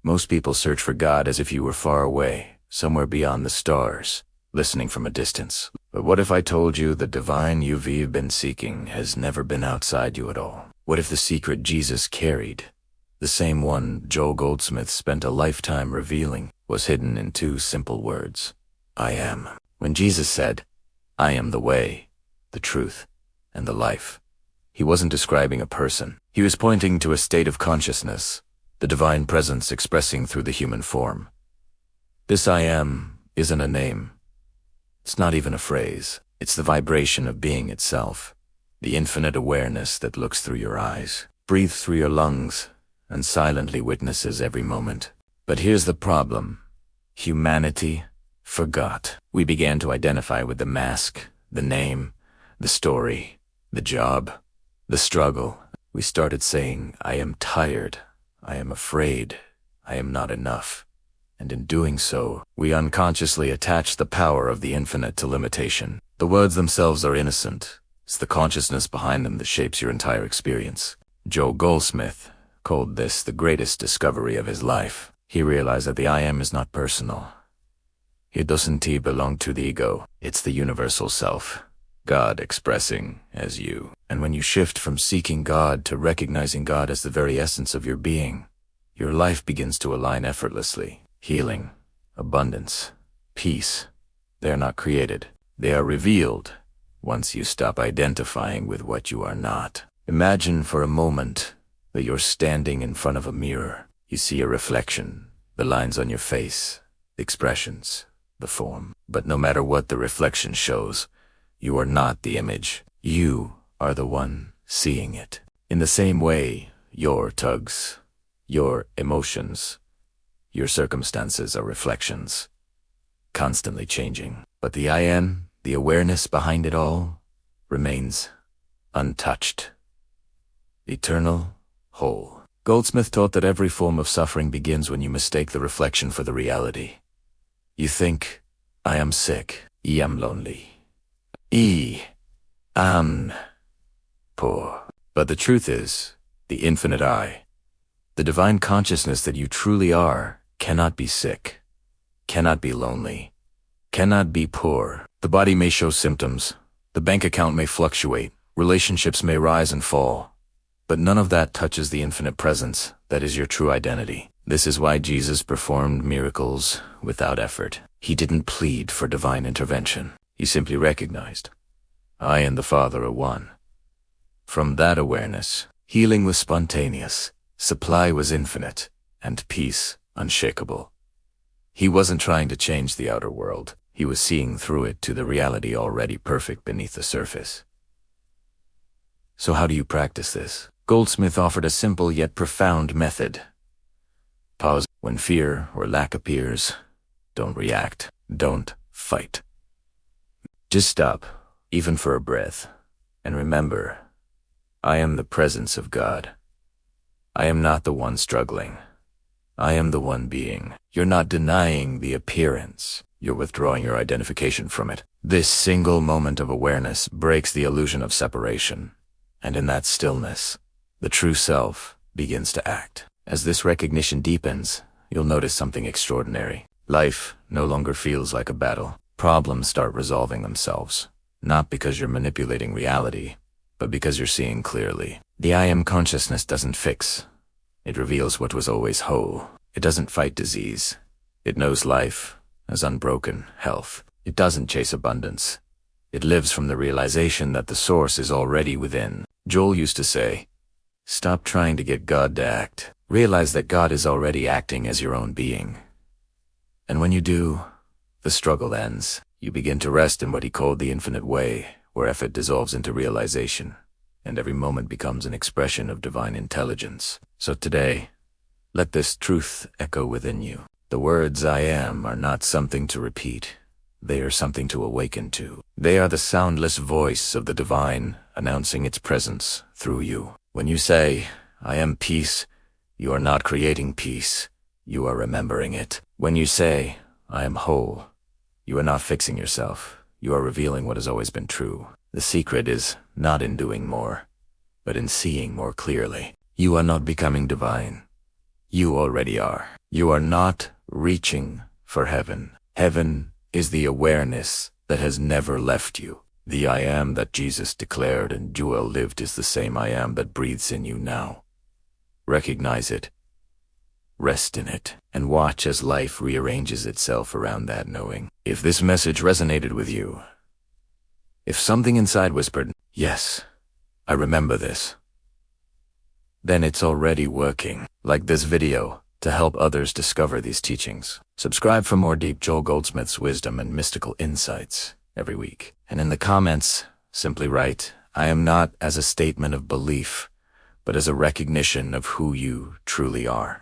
Most people search for God as if you were far away, somewhere beyond the stars, listening from a distance. But what if I told you the divine you've been seeking has never been outside you at all? What if the secret Jesus carried, the same one Joel Goldsmith spent a lifetime revealing, was hidden in two simple words: I am. When Jesus said, I am the way, the truth, and the life, he wasn't describing a person. He was pointing to a state of consciousness, the divine presence expressing through the human form. This I am isn't a name. It's not even a phrase. It's the vibration of being itself, the infinite awareness that looks through your eyes, breathes through your lungs, and silently witnesses every moment. But here's the problem. Humanity forgot. We began to identify with the mask, the name, the story, the job, the struggle. We started saying, I am tired, I am afraid, I am not enough. And in doing so, we unconsciously attach the power of the infinite to limitation. The words themselves are innocent. It's the consciousness behind them that shapes your entire experience. Joel Goldsmith called this the greatest discovery of his life. He realized that the I am is not personal. It doesn't belong to the ego. It's the universal self, God expressing as you. And when you shift from seeking God to recognizing God as the very essence of your being, your life begins to align effortlessly. Healing, abundance, peace, they are not created. They are revealed once you stop identifying with what you are not. Imagine for a moment that you're standing in front of a mirror. You see a reflection, the lines on your face, the expressions, the form. But no matter what the reflection shows, you are not the image. You are the one seeing it. In the same way, your tugs, your emotions, your circumstances are reflections, constantly changing. But the I am, the awareness behind it all, remains untouched, eternal, whole. Goldsmith taught that every form of suffering begins when you mistake the reflection for the reality. You think, I am sick, I am lonely, I am poor. But the truth is, the infinite I, the divine consciousness that you truly are, cannot be sick, cannot be lonely, cannot be poor. The body may show symptoms, the bank account may fluctuate, relationships may rise and fall, but none of that touches the infinite presence that is your true identity. This is why Jesus performed miracles without effort. He didn't plead for divine intervention. He simply recognized, I and the Father are one. From that awareness, healing was spontaneous, supply was infinite, and peace unshakable. He wasn't trying to change the outer world. He was seeing through it to the reality already perfect beneath the surface. So how do you practice this? Goldsmith offered a simple yet profound method. Pause. When fear or lack appears, don't react. Don't fight. Just stop, even for a breath, and remember, I am the presence of God. I am not the one struggling. I am the one being. You're not denying the appearance. You're withdrawing your identification from it. This single moment of awareness breaks the illusion of separation. And in that stillness, the true self begins to act. As this recognition deepens, you'll notice something extraordinary. Life no longer feels like a battle. Problems start resolving themselves. Not because you're manipulating reality, but because you're seeing clearly. The I am consciousness doesn't fix. It reveals what was always whole. It doesn't fight disease. It knows life as unbroken health. It doesn't chase abundance. It lives from the realization that the source is already within. Joel used to say, stop trying to get God to act. Realize that God is already acting as your own being. And when you do, the struggle ends. You begin to rest in what he called the infinite way, where effort dissolves into realization, and every moment becomes an expression of divine intelligence. So today, let this truth echo within you. The words I am are not something to repeat. They are something to awaken to. They are the soundless voice of the divine announcing its presence through you. When you say, I am peace, you are not creating peace. You are remembering it. When you say, I am whole, you are not fixing yourself. You are revealing what has always been true. The secret is not in doing more, but in seeing more clearly. You are not becoming divine. You already are. You are not reaching for heaven. Heaven is the awareness that has never left you. The I am that Jesus declared and Joel lived is the same I am that breathes in you now. Recognize it, rest in it, and watch as life rearranges itself around that knowing. If this message resonated with you, if something inside whispered, "Yes, I remember this," then it's already working. Like this video to help others discover these teachings. Subscribe for more deep Joel Goldsmith's wisdom and mystical insights every week. And in the comments, simply write, "I am not," as a statement of belief, but as a recognition of who you truly are.